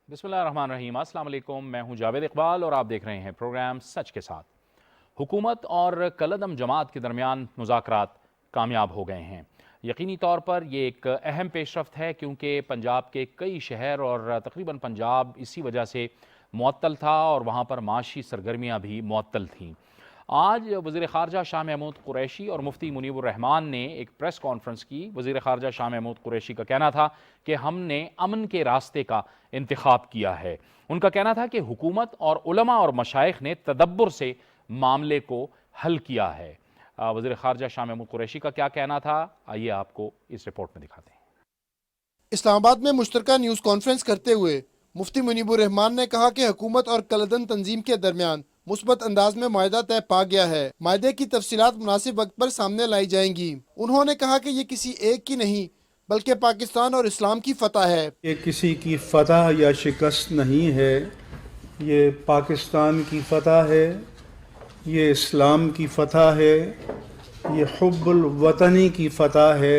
बिस्मिल्लाहिर्रहमानिर्रहीम। अस्सलाम वालेकुम। मैं हूं जावेद इकबाल और आप देख रहे हैं प्रोग्राम सच के साथ। हुकूमत और कलदम जमात के दरमियान मुज़ाकरात कामयाब हो गए हैं। यकीनी तौर पर यह एक अहम पेशरफ्त है क्योंकि पंजाब के कई शहर और तकरीबन पंजाब इसी वजह से मुअत्तल था और वहाँ पर माशी सरगर्मियाँ भी मुअत्तल थीं। आज वज़ीर ख़ारजा शाह महमूद कुरैशी और मुफ्ती मुनीबुर्रहमान ने एक प्रेस कॉन्फ्रेंस की। वज़ीर ख़ारजा शाह महमूद कुरैशी का कहना था कि हमने अमन के रास्ते का इंतखाब किया है। उनका कहना था कि हुकूमत और उलमा और मशाइख ने तदब्बुर से मामले को हल किया है। वज़ीर ख़ारजा शाह महमूद कुरैशी का क्या कहना था, आइए आपको इस रिपोर्ट में दिखाते हैं। इस्लामाबाद में मुश्तरका न्यूज़ कॉन्फ्रेंस करते हुए मुफ्ती मुनीबुर रहमान ने कहा कि हुकूमत और कलदन तंजीम के दरमियान मुस्बत अंदाज में मायदा तय पा गया है। मायदे की तफसीलात मुनासिब वक्त पर सामने लाई जाएंगी। उन्होंने कहा कि ये किसी एक की नहीं बल्कि पाकिस्तान और इस्लाम की फतह है। ये किसी की फतह या शिकस्त नहीं है, ये पाकिस्तान की फतह है, ये इस्लाम की फतह है, ये हुब्बुल वतनी की फतह है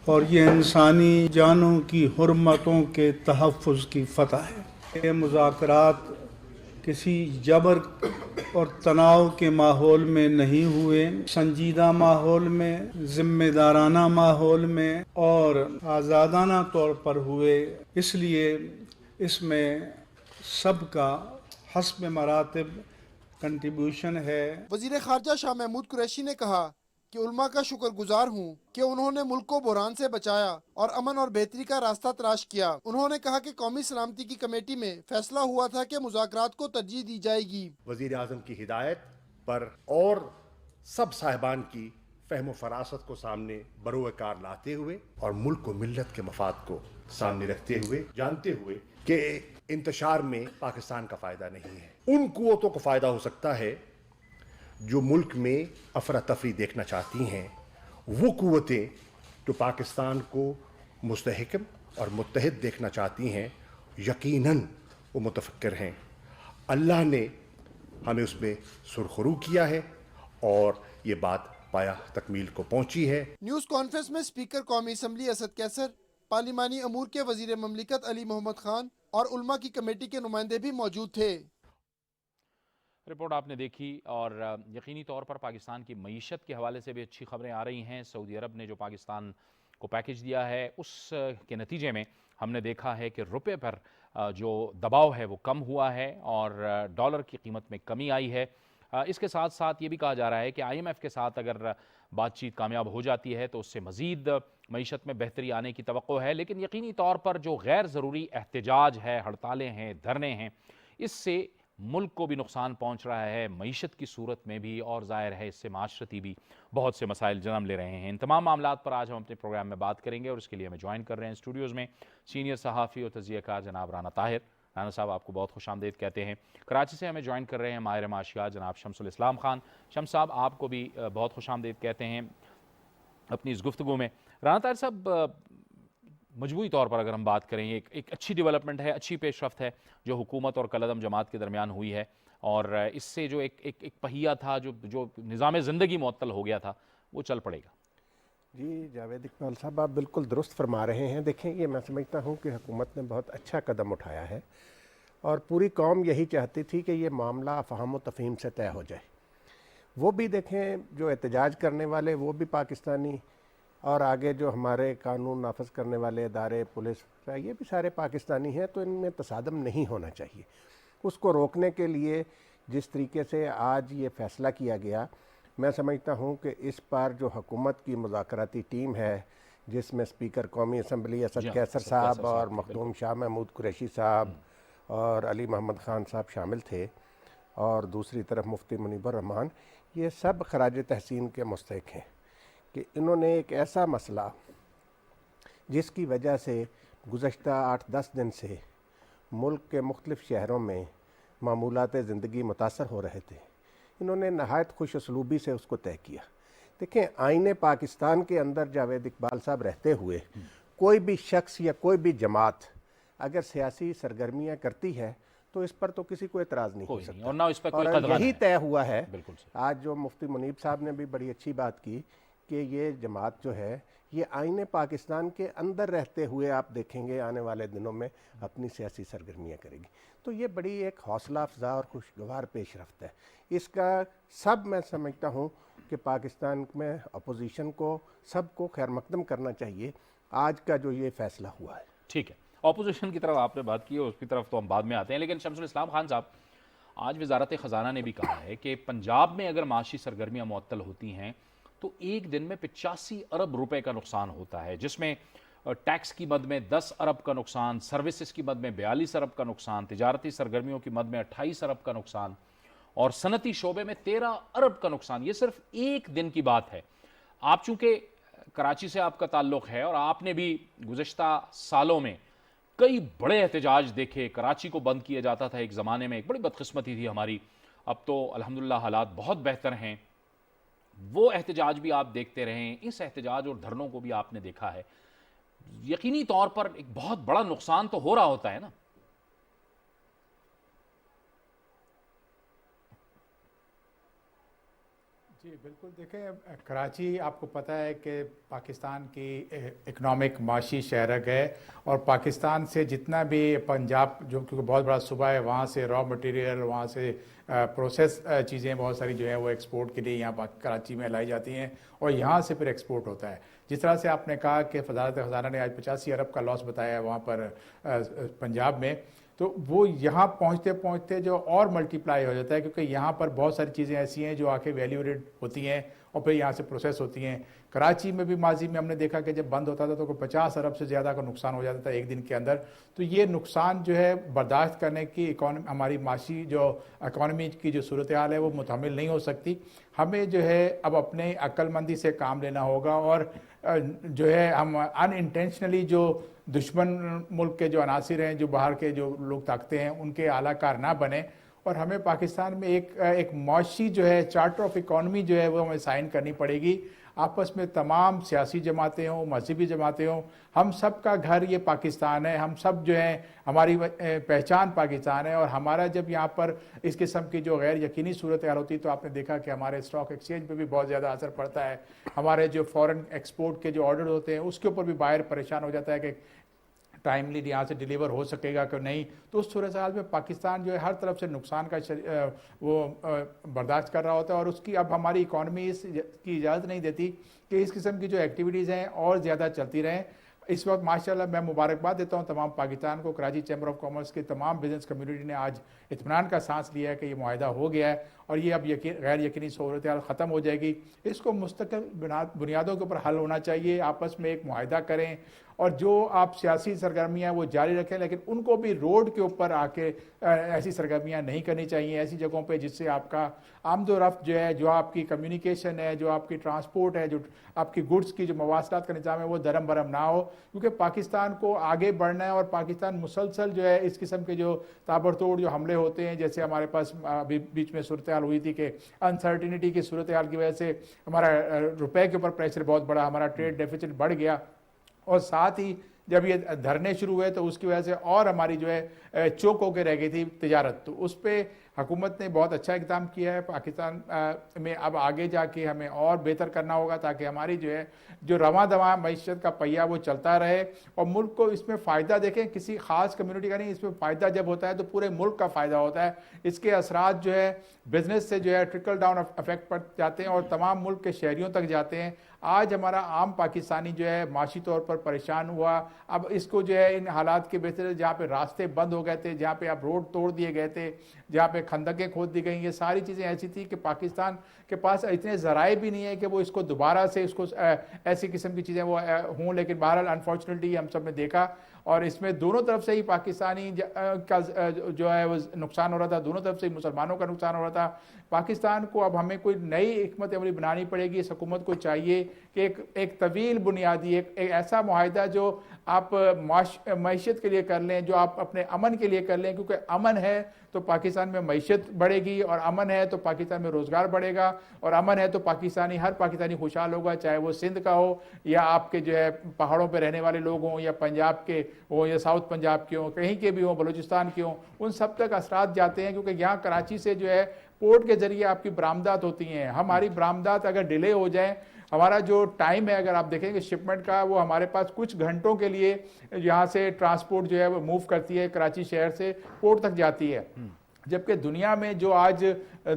और ये इंसानी जानों की हुर्मतों के तहफ़्फ़ुज़ की फतह है। ये मुज़ाकरात किसी जबर और तनाव के माहौल में नहीं हुए, संजीदा माहौल में, जिम्मेदाराना माहौल में और आज़ादाना तौर पर हुए। इसलिए इसमें सबका हस्ब मरातिब कंट्रीब्यूशन है। वजीर खारजा शाह महमूद कुरैशी ने कहा कि उल्मा का शुक्रगुजार हूँ कि उन्होंने मुल्क को बुहरान से बचाया और अमन और बेहतरी का रास्ता तलाश किया। उन्होंने कहा कि कौमी सलामती की कमेटी में फैसला हुआ था कि मुज़ाकरात को तरजीह दी जाएगी। वज़ीर आज़म की हिदायत पर और सब साहिबान की फ़हम फरासत को सामने बरोए कार लाते हुए और मुल्क को मिल्लत के मफाद को सामने रखते हुए, जानते हुए कि इंतशार में पाकिस्तान का फ़ायदा नहीं है, उन कुव्वतों को फ़ायदा हो सकता है जो मुल्क में अफरा तफरी देखना चाहती हैं। वो कुव्वतें जो पाकिस्तान को मुस्तहकम और मुत्तहिद देखना चाहती हैं, यकीनन वो मुतफक्किर हैं। अल्लाह ने हमें उसमें सुरखरू किया है और ये बात पाया तकमील को पहुंची है। न्यूज़ कॉन्फ्रेंस में स्पीकर कौमी असम्बली असद कैसर, पार्लिमानी अमूर के वजीर ममलिकत अली मोहम्मद खान और उल्मा की कमेटी के नुमाइंदे भी मौजूद थे। रिपोर्ट आपने देखी और यकीनी तौर पर पाकिस्तान की मईशत के हवाले से भी अच्छी खबरें आ रही हैं। सऊदी अरब ने जो पाकिस्तान को पैकेज दिया है उस के नतीजे में हमने देखा है कि रुपये पर जो दबाव है वो कम हुआ है और डॉलर की कीमत में कमी आई है। इसके साथ साथ ये भी कहा जा रहा है कि IMF के साथ अगर बातचीत कामयाब हो जाती है तो उससे मज़ीद मईशत में बेहतरी आने की तवक्को है। लेकिन यकीनी तौर पर जो गैर ज़रूरी एहतजाज है, हड़तालें हैं, धरने हैं, इससे मुल्क को भी नुकसान पहुंच रहा है, मईशत की सूरत में भी, और ज़ाहिर है इससे माशरती भी बहुत से मसाइल जन्म ले रहे हैं। इन तमाम मामलात पर आज हम अपने प्रोग्राम में बात करेंगे और इसके लिए हमें ज्वाइन कर रहे हैं स्टूडियोज़ में सीनियर सहाफ़ी और तजियाकार जनाब राना ताहिर। राना साहब, आपको बहुत खुशामदीद कहते हैं। कराची से हमें ज्वाइन कर रहे हैं माहिर माशियात जनाब शमसुल इस्लाम खान। शम्स साहब, आपको भी बहुत खुशामदीद कहते हैं अपनी इस गुफ्तगू में। राना ताहिर साहब, मजमूई तौर पर अगर हम बात करें, एक अच्छी डेवलपमेंट है, अच्छी पेशरफ्त है जो हुकूमत और कलदम जमात के दरमियान हुई है और इससे जो एक पहिया था, जो निज़ाम ज़िंदगी मुअत्तल हो गया था, वो चल पड़ेगा। जी जावेद इकबाल साहब, आप बिल्कुल दुरुस्त फरमा रहे हैं। देखें, ये मैं समझता हूँ कि हुकूमत ने बहुत अच्छा कदम उठाया है और पूरी कौम यही चाहती थी कि ये मामला अफ़हाम व तफ़हीम से तय हो जाए। वो भी देखें, जो एहतजाज करने वाले वो भी पाकिस्तानी और आगे जो हमारे कानून नाफज करने वाले इदारे, पुलिस, ये भी सारे पाकिस्तानी हैं। तो इनमें तसादम नहीं होना चाहिए। उसको रोकने के लिए जिस तरीके से आज ये फ़ैसला किया गया, मैं समझता हूँ कि इस पर जो हुकूमत की मुज़ाकराती टीम है, जिसमें स्पीकर कौमी असम्बली असद कैसर साहब और मखदूम शाह महमूद कुरैशी साहब और अली मोहम्मद ख़ान साहब शामिल थे और दूसरी तरफ मुफ्ती मुनीबुर रहमान, ये सब खराज तहसीन के मुस्तहिक़ हैं कि इन्होंने एक ऐसा मसला जिसकी वजह से गुज़श्ता 8-10 दिन से मुल्क के मुख्तलिफ़ शहरों में मामूलात ज़िंदगी मुतासर हो रहे थे, इन्होंने नहायत खुश उसलूबी से उसको तय किया। देखें, आईने पाकिस्तान के अंदर जावेद इकबाल साहब रहते हुए कोई भी शख्स या कोई भी जमात अगर सियासी सरगर्मियाँ करती है तो इस पर तो किसी को एतराज़ नहीं हो सकता और ना इस पर कोई और कदगन यही है। तय हुआ है। बिल्कुल सही। आज जो मुफ्ती मुनीब साहब ने भी बड़ी अच्छी बात की कि ये जमात जो है ये आईने पाकिस्तान के अंदर रहते हुए आप देखेंगे आने वाले दिनों में अपनी सियासी सरगर्मियाँ करेगी। तो ये बड़ी एक हौसला अफजा और खुशगवार पेशरफ्त है। इसका सब मैं समझता हूँ कि पाकिस्तान में अपोजिशन को सबको खैर मकदम करना चाहिए आज का जो ये फैसला हुआ है। ठीक है, ऑपोजिशन की तरफ आपने बात की है, उसकी तरफ तो हम बाद में आते हैं, लेकिन शमसुल इस्लाम खान साहब, आज वजारत ख़जाना ने भी कहा है कि पंजाब में अगर माशी सरगर्मियाँ मुअत्तल होती हैं तो एक दिन में 85 अरब रुपए का नुकसान होता है, जिसमें टैक्स की मद में 10 अरब का नुकसान, सर्विसेज की मद में 42 अरब का नुकसान, तिजारती सरगर्मियों की मद में 28 अरब का नुकसान और सनती शोबे में 13 अरब का नुकसान। ये सिर्फ एक दिन की बात है। आप चूंकि कराची से आपका ताल्लुक है और आपने भी गुज़श्ता सालों में कई बड़े एहतजाज देखे, कराची को बंद किया जाता था एक ज़माने में, एक बड़ी बदकिस्मती थी हमारी, अब तो अल्हम्दुलिल्लाह हालात बहुत बेहतर हैं। वो एहतजाज भी आप देखते रहें, इस एहतजाज और धरनों को भी आपने देखा है, यकीनी तौर पर एक बहुत बड़ा नुकसान तो हो रहा होता है ना। जी बिल्कुल, देखें कराची आपको पता है कि पाकिस्तान की इकनॉमिक माशी शहरक है और पाकिस्तान से जितना भी पंजाब जो क्योंकि बहुत बड़ा सूबा है, वहाँ से रॉ मटेरियल, वहाँ से प्रोसेस चीज़ें बहुत सारी जो है वो एक्सपोर्ट के लिए यहाँ कराची में लाई जाती हैं और यहाँ से फिर एक्सपोर्ट होता है। जिस तरह से आपने कहा कि वज़ारत ख़ज़ाना ने आज 85 अरब का लॉस बताया है वहाँ पर पंजाब में, तो वो यहाँ पहुँचते पहुँचते जो और मल्टीप्लाई हो जाता है, क्योंकि यहाँ पर बहुत सारी चीज़ें ऐसी हैं जो आके वैल्यू एडेड होती हैं और फिर यहाँ से प्रोसेस होती हैं। कराची में भी माजी में हमने देखा कि जब बंद होता था तो कोई 50 अरब से ज़्यादा का नुकसान हो जाता था एक दिन के अंदर। तो ये नुकसान जो है बर्दाश्त करने की हमारी माशी जो इकॉनमी की जो सूरत हाल है वो मुतहम्मिल नहीं हो सकती। हमें जो है अब अपने अक्लमंदी से काम लेना होगा और जो है हम अनइंटेंशनली जो दुश्मन मुल्क के जो अनासिर हैं, जो बाहर के जो लोग ताकते हैं, उनके आलाकार ना बने और हमें पाकिस्तान में एक मौशी जो है चार्टर ऑफ इकॉनमी जो है वो हमें साइन करनी पड़ेगी। आपस में तमाम सियासी जमातें हों, मजहबी जमातें हों, हम सब का घर ये पाकिस्तान है, हम सब जो है हमारी पहचान पाकिस्तान है। और हमारा जब यहाँ पर इस किस्म की जो गैर यकीनी सूरत हाल होती तो आपने देखा कि हमारे स्टॉक एक्सचेंज पे भी बहुत ज़्यादा असर पड़ता है, हमारे जो फ़ॉरेन एक्सपोर्ट के जो ऑर्डर होते हैं उसके ऊपर भी बाहर परेशान हो जाता है कि टाइमली यहाँ से डिलीवर हो सकेगा कि नहीं। तो उस सूरत हाल में पाकिस्तान जो है हर तरफ से नुकसान का वो बर्दाश्त कर रहा होता है और उसकी अब हमारी इकॉनमी इसकी इजाज़त नहीं देती कि इस किस्म की जो एक्टिविटीज़ हैं और ज़्यादा चलती रहें। इस वक्त माशाल्लाह मैं मुबारकबाद देता हूँ तमाम पाकिस्तान को, कराची चैम्बर ऑफ कॉमर्स के तमाम बिजनेस कम्युनिटी ने आज इत्मीनान का सांस लिया है कि ये मुआहिदा हो गया है और ये अब गैर यकीनी सूरत हाल ख़त्म हो जाएगी। इसको मुस्तकिल बुनियादों के ऊपर हल होना चाहिए, आपस में एक मुआहिदा करें और जो आप सियासी सरगर्मियाँ वो जारी रखें, लेकिन उनको भी रोड के ऊपर आके ऐसी सरगर्मियाँ नहीं करनी चाहिए ऐसी जगहों पे जिससे आपका आमदोरफ्त जो है, जो आपकी कम्युनिकेशन है, जो आपकी ट्रांसपोर्ट है, जो आपकी गुड्स की जो मवासलात का निज़ाम है वो दरम बरम ना हो। क्योंकि पाकिस्तान को आगे बढ़ना है और पाकिस्तान मुसलसल जो है इस किस्म के जो ताबड़तोड़ जो हमले होते हैं, जैसे हमारे पास अभी बीच में सूरत हाल हुई थी कि अनसर्टिनिटी की सूरत हाल की वजह से हमारा रुपए के ऊपर प्रेशर बहुत बड़ा, हमारा ट्रेड डेफिसिट बढ़ गया और साथ ही जब ये धरने शुरू हुए तो उसकी वजह से और हमारी जो है चौक होकर रह गई थी तिजारत। तो उस पर हुकूमत ने बहुत अच्छा इक़दाम किया है। पाकिस्तान में अब आगे जाके हमें और बेहतर करना होगा ताकि हमारी जो है जो रवां दवा मईशत का पहिया वो चलता रहे और मुल्क को इसमें फ़ायदा देखें, किसी ख़ास कम्युनिटी का नहीं, इसमें फ़ायदा जब होता है तो पूरे मुल्क का फ़ायदा होता है। इसके असरात जो है बिज़नेस से जो है ट्रिकल डाउन इफेक्ट पड़ जाते हैं और तमाम मुल्क के शहरियों तक जाते हैं। आज हमारा आम पाकिस्तानी जो है माशी तौर पर परेशान हुआ, अब इसको जो है इन हालात के बेहतर जहाँ पे रास्ते बंद हो गए थे, जहाँ पे अब रोड तोड़ दिए गए थे, जहाँ पे खंदकें खोद दी गई, ये सारी चीज़ें ऐसी थी कि पाकिस्तान के पास इतने ज़राए भी नहीं है कि वो इसको दोबारा से इसको ऐसी किस्म की चीज़ें वो हों। लेकिन बहरहाल अनफॉर्चुनेटली हम सब ने देखा और इसमें दोनों तरफ से ही पाकिस्तानी का जो है वो नुकसान हो रहा था, दोनों तरफ से ही मुसलमानों का नुकसान हो रहा था। पाकिस्तान को अब हमें कोई नई हिकमत अमली बनानी पड़ेगी। इस हुकूमत को चाहिए कि एक तवील बुनियादी एक ऐसा मुआहिदा जो आप मईशत के लिए कर लें, जो आप अपने अमन के लिए कर लें, क्योंकि अमन है तो पाकिस्तान में मईशत बढ़ेगी और अमन है तो पाकिस्तान में रोज़गार बढ़ेगा और अमन है तो पाकिस्तानी हर पाकिस्तानी खुशहाल होगा, चाहे वो सिंध का हो या आपके जो है पहाड़ों पर रहने वाले लोग हों या पंजाब के हो या साउथ पंजाब के हों, कहीं के भी हों, बलूचिस्तान के हों, उन सब तक असरात जाते हैं। क्योंकि यहाँ कराची से जो है पोर्ट के ज़रिए आपकी बरामदात होती हैं। हमारी बरामदात अगर डिले हो जाए, हमारा जो टाइम है, अगर आप देखेंगे शिपमेंट का, वो हमारे पास कुछ घंटों के लिए यहाँ से ट्रांसपोर्ट जो है वो मूव करती है, कराची शहर से पोर्ट तक जाती है। जबकि दुनिया में जो आज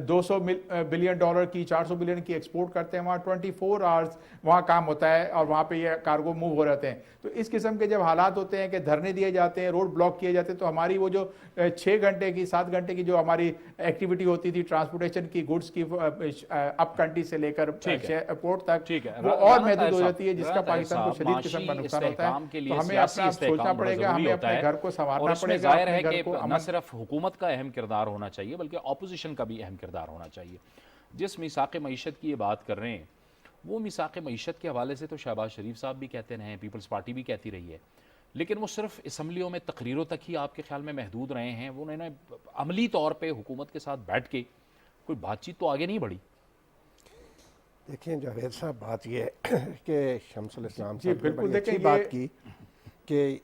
200 बिलियन डॉलर की, 400 बिलियन की एक्सपोर्ट करते हैं, वहाँ 24 आवर्स वहाँ काम होता है और वहाँ पे ये कार्गो मूव हो रहते हैं। तो इस किस्म के जब हालात होते हैं कि धरने दिए जाते हैं, रोड ब्लॉक किए जाते हैं, तो हमारी वो जो 6 घंटे की, 7 घंटे की जो हमारी एक्टिविटी होती थी ट्रांसपोर्टेशन की, गुड्स की, अप कंट्री से लेकर पोर्ट तक, वो और महदूद हो जाती है, जिसका पाकिस्तान को शदीद किस्म का नुकसान होता है। तो हमें अपना सोचना पड़ेगा, हमें अपने घर को संवारना पड़ेगा। जाहिर है कि न सिर्फ हुकूमत का अहम किरदार होना चाहिए बल्कि ऑपोजिशन का भी अहम किरदार होना चाहिए। जिस मिसाक़ मईशत की ये बात कर रहे हैं, वो मिसाक़ मईशत के हवाले से तो शहबाज शरीफ साहब भी कहते रहे हैं, पीपल्स पार्टी भी कहती रही है, लेकिन वो सिर्फ असम्बलियों में तकरीरों तक ही आपके ख्याल में महदूद रहे हैं। वो उन्होंने अमली तौर पर हुकूमत के साथ बैठ के कोई बातचीत तो आगे नहीं बढ़ी। देखिए जावेद साहब, बात ये है कि शमसुल इस्लाम जी साहब ने बिल्कुल बड़ी अच्छी देखें, बात की कि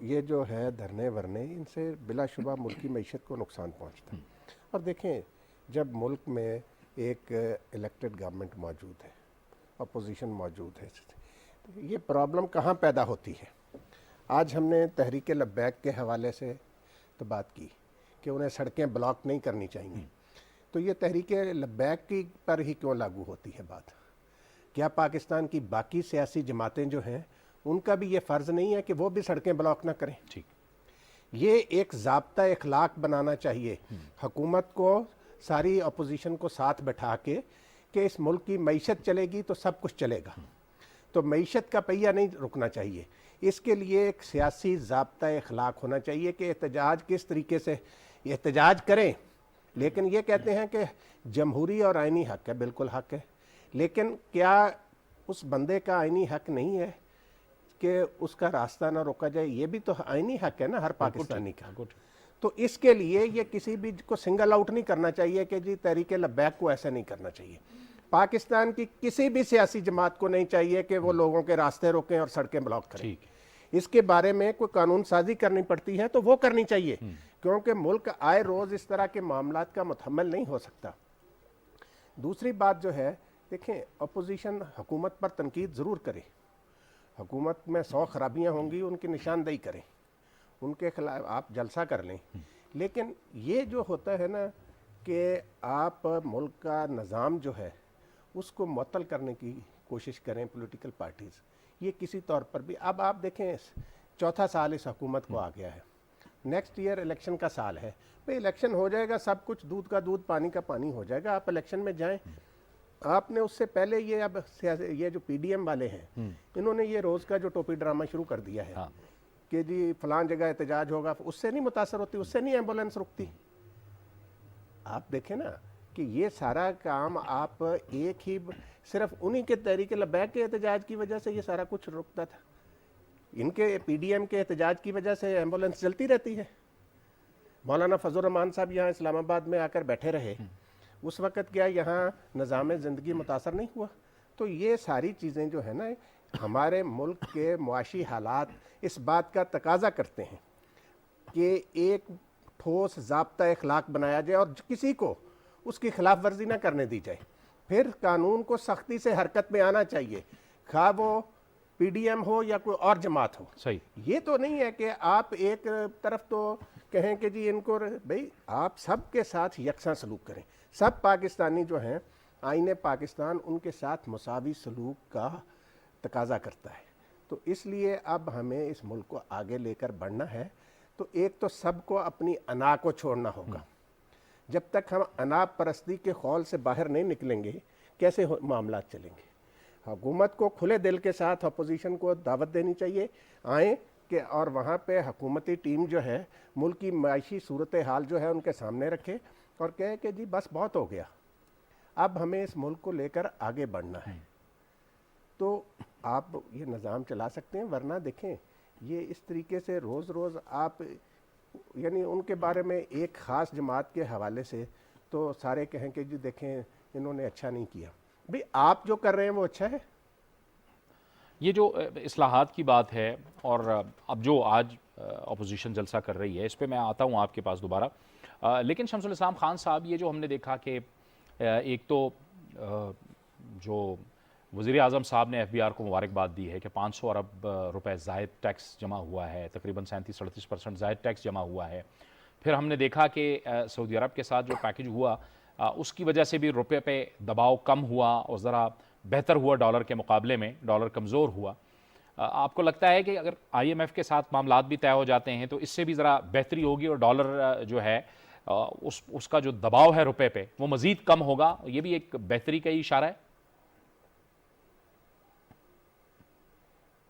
ये जो है धरने वरने, इनसे बिलाशुबा मुल्क की मईशत को नुकसान पहुंचता है। और देखें, जब मुल्क में एक इलेक्टेड गवर्नमेंट मौजूद है, अपोजिशन मौजूद है, तो ये प्रॉब्लम कहाँ पैदा होती है। आज हमने तहरीक लब्बैक के हवाले से तो बात की कि उन्हें सड़कें ब्लॉक नहीं करनी चाहिए, तो ये तहरीक लब्बैक की पर ही क्यों लागू होती है बात? क्या पाकिस्तान की बाकी सियासी जमातें जो हैं उनका भी ये फ़र्ज़ नहीं है कि वो भी सड़कें ब्लॉक ना करें? ठीक, ये एक ज़ाब्ता इखलाक बनाना चाहिए हुकूमत को, सारी अपोजिशन को साथ बैठा के कि इस मुल्क की मईशत चलेगी तो सब कुछ चलेगा, तो मईशत का पहिया नहीं रुकना चाहिए। इसके लिए एक सियासी ज़ाब्ता इखलाक होना चाहिए कि एहतजाज किस तरीके से एहतजाज करें। लेकिन ये कहते हैं कि जमहूरी और आइनी हक़ है, बिल्कुल हक़ है, लेकिन क्या उस बंदे का आइनी हक़ नहीं है कि उसका रास्ता ना रोका जाए? ये भी तो आइनी हक़ है ना हर पाकिस्तानी का। तो इसके लिए ये किसी भी को सिंगल आउट नहीं करना चाहिए कि जी तहरीक लब्बैक को ऐसा नहीं करना चाहिए। पाकिस्तान की किसी भी सियासी जमात को नहीं चाहिए कि वो लोगों के रास्ते रोकें और सड़कें ब्लॉक करें। इसके बारे में कोई कानून साजी करनी पड़ती है तो वो करनी चाहिए, क्योंकि मुल्क आए रोज़ इस तरह के मामलात का मुतहम्मिल नहीं हो सकता। दूसरी बात जो है, देखें, अपोजिशन हुकूमत पर तनकीद ज़रूर करे, हुकूमत में 100 खराबियाँ होंगी, उनकी निशानदेही करें, उनके खिलाफ आप जलसा कर लें, लेकिन ये जो होता है ना कि आप मुल्क का निज़ाम जो है उसको मुअत्तल करने की कोशिश करें पॉलिटिकल पार्टीज़, ये किसी तौर पर भी। अब आप देखें, चौथा साल इस हुकूमत को आ गया है, नेक्स्ट ईयर इलेक्शन का साल है, भाई इलेक्शन हो जाएगा, सब कुछ दूध का दूध पानी का पानी हो जाएगा, आप इलेक्शन में जाएं। आपने उससे पहले ये जो पीडीएम वाले हैं, इन्होंने ये रोज़ का जो टोपी ड्रामा शुरू कर दिया है कि जी फलां जगह एहतजाज होगा, उससे नहीं मुतासर होती, उससे नहीं एम्बुलेंस रुकती। आप देखें ना कि ये सारा काम आप एक ही सिर्फ उन्हीं के तहरीक लब्बैक के एहतजाज की वजह से ये सारा कुछ रुकता था, इनके पीडीएम के एहतजाज की वजह से एम्बुलेंस चलती रहती है। मौलाना फजल रहमान साहब यहाँ इस्लामाबाद में आकर बैठे रहे, उस वक़्त क्या यहाँ निज़ाम ज़िंदगी मुतासर नहीं हुआ? तो ये सारी चीज़ें जो है ना, हमारे मुल्क के मुआशी हालात इस बात का तकाजा करते हैं कि एक ठोस ज़ाब्ता इखलाक बनाया जाए और किसी को उसकी खिलाफ वर्जी ना करने दी जाए। फिर कानून को सख्ती से हरकत में आना चाहिए, खा वो पीडीएम हो या कोई और जमात हो। सही, ये तो नहीं है कि आप एक तरफ तो कहें कि जी इनको, भाई आप सब के साथ यकसा सलूक करें, सब पाकिस्तानी जो हैं, आईने पाकिस्तान उनके साथ मुसावी सलूक का तकाजा करता है। तो इसलिए अब हमें इस मुल्क को आगे लेकर बढ़ना है, तो एक तो सबको अपनी अना को छोड़ना होगा। जब तक हम अना परस्ती के खौल से बाहर नहीं निकलेंगे, कैसे मामला चलेंगे? हुकूमत को खुले दिल के साथ अपोजिशन को दावत देनी चाहिए, आए कि और वहाँ पे हुकूमती टीम जो है मुल्क की माशी सूरत हाल जो है उनके सामने रखे और कहे कि जी बस बहुत हो गया, अब हमें इस मुल्क को लेकर आगे बढ़ना है। तो आप ये निज़ाम चला सकते हैं, वरना देखें ये इस तरीके से रोज़ रोज़ आप यानी उनके बारे में एक ख़ास जमात के हवाले से तो सारे कहें कि जी देखें इन्होंने अच्छा नहीं किया। भाई आप जो कर रहे हैं वो अच्छा है। ये जो इस्लाहात की बात है और अब जो आज अपोजिशन जलसा कर रही है, इस पे मैं आता हूँ आपके पास दोबारा। लेकिन शमसुल इस्लाम खान साहब, ये जो हमने देखा कि एक तो जो वज़ीर आज़म साहब ने एफबीआर को मुबारकबाद दी है कि 500 अरब रुपए ज़ायद टैक्स जमा हुआ है, तकरीबन 37-38% ज़ायद टैक्स जमा हुआ है। फिर हमने देखा कि सऊदी अरब के साथ जो पैकेज हुआ उसकी वजह से भी रुपये पे दबाव कम हुआ और ज़रा बेहतर हुआ डॉलर के मुकाबले में, डॉलर कमज़ोर हुआ। आपको लगता है कि अगर IMF के साथ मामलात भी तय हो जाते हैं तो इससे भी ज़रा बेहतरी होगी और डॉलर जो है उसका जो दबाव है रुपये पे वो मज़ीद कम होगा, ये भी एक बेहतरी का ही इशारा है?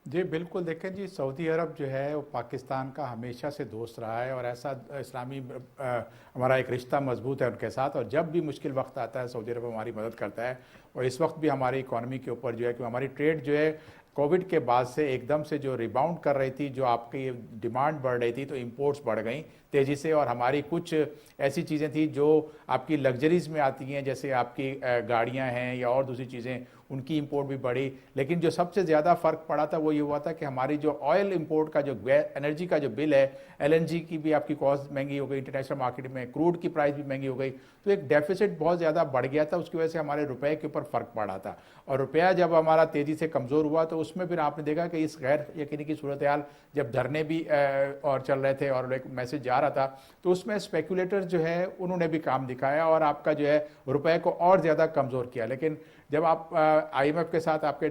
जी बिल्कुल, देखें जी, सऊदी अरब जो है वो पाकिस्तान का हमेशा से दोस्त रहा है और ऐसा इस्लामी हमारा एक रिश्ता मजबूत है उनके साथ, और जब भी मुश्किल वक्त आता है सऊदी अरब हमारी मदद करता है। और इस वक्त भी हमारी इकॉनमी के ऊपर जो है कि हमारी ट्रेड जो है कोविड के बाद से एकदम से जो रिबाउंड कर रही थी, जो आपकी डिमांड बढ़ रही थी, तो इंपोर्ट्स बढ़ गई तेज़ी से, और हमारी कुछ ऐसी चीज़ें थी जो आपकी लग्जरीज़ में आती हैं, जैसे आपकी गाड़ियां हैं या और दूसरी चीज़ें, उनकी इंपोर्ट भी बढ़ी। लेकिन जो सबसे ज़्यादा फ़र्क पड़ा था वो ये हुआ था कि हमारी जो ऑयल इंपोर्ट का जो एनर्जी का जो बिल है, LNG की भी आपकी कॉस्ट महंगी हो गई, इंटरनेशनल मार्केट में क्रूड की प्राइस भी महंगी हो गई, तो एक डेफिसिट बहुत ज़्यादा बढ़ गया था। उसकी वजह से हमारे रुपए के ऊपर फ़र्क पड़ा था, और रुपया जब हमारा तेज़ी से कमज़ोर हुआ तो उसमें फिर आपने देखा कि इस गैर यकीनी की सूरत हाल, जब धरने भी और चल रहे थे और एक मैसेज जा रहा था, तो उसमें स्पेकुलेटर्स जो है उन्होंने भी काम दिखाया और आपका जो है रुपए को और ज़्यादा कमज़ोर किया। लेकिन जब आप IMF के साथ आपके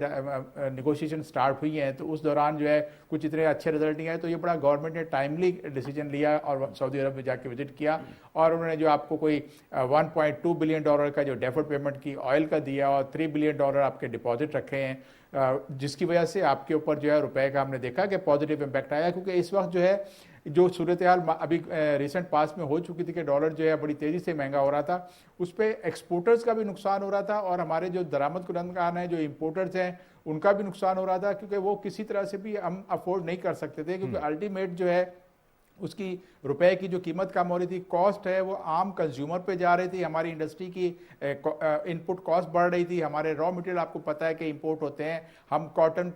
नेगोशिएशन स्टार्ट हुई हैं तो उस दौरान जो है कुछ इतने अच्छे रिजल्ट नहीं आए, तो ये बड़ा गवर्नमेंट ने टाइमली डिसीजन लिया और सऊदी अरब में जाके विजिट किया, और उन्होंने जो आपको कोई 1.2 बिलियन डॉलर का जो डेफर्ड पेमेंट की ऑयल का दिया और 3 बिलियन डॉलर आपके डिपॉजिट रखे हैं, जिसकी वजह से आपके ऊपर जो है रुपए का हमने देखा कि पॉजिटिव इम्पैक्ट आया। क्योंकि इस वक्त जो है जो सूरत हाल अभी रिसेंट पास में हो चुकी थी कि डॉलर जो है बड़ी तेज़ी से महंगा हो रहा था, उस पर एक्सपोर्टर्स का भी नुकसान हो रहा था और हमारे जो दरामद कुनंदगान हैं, जो इंपोर्टर्स हैं, उनका भी नुकसान हो रहा था, क्योंकि वो किसी तरह से भी हम अफोर्ड नहीं कर सकते थे, क्योंकि अल्टीमेट जो है उसकी रुपए की जो कीमत कम हो रही थी, कॉस्ट है वो आम कंज्यूमर पे जा रही थी, हमारी इंडस्ट्री की इनपुट कॉस्ट बढ़ रही थी, हमारे रॉ मटेरियल आपको पता है कि इंपोर्ट होते हैं, हम कॉटन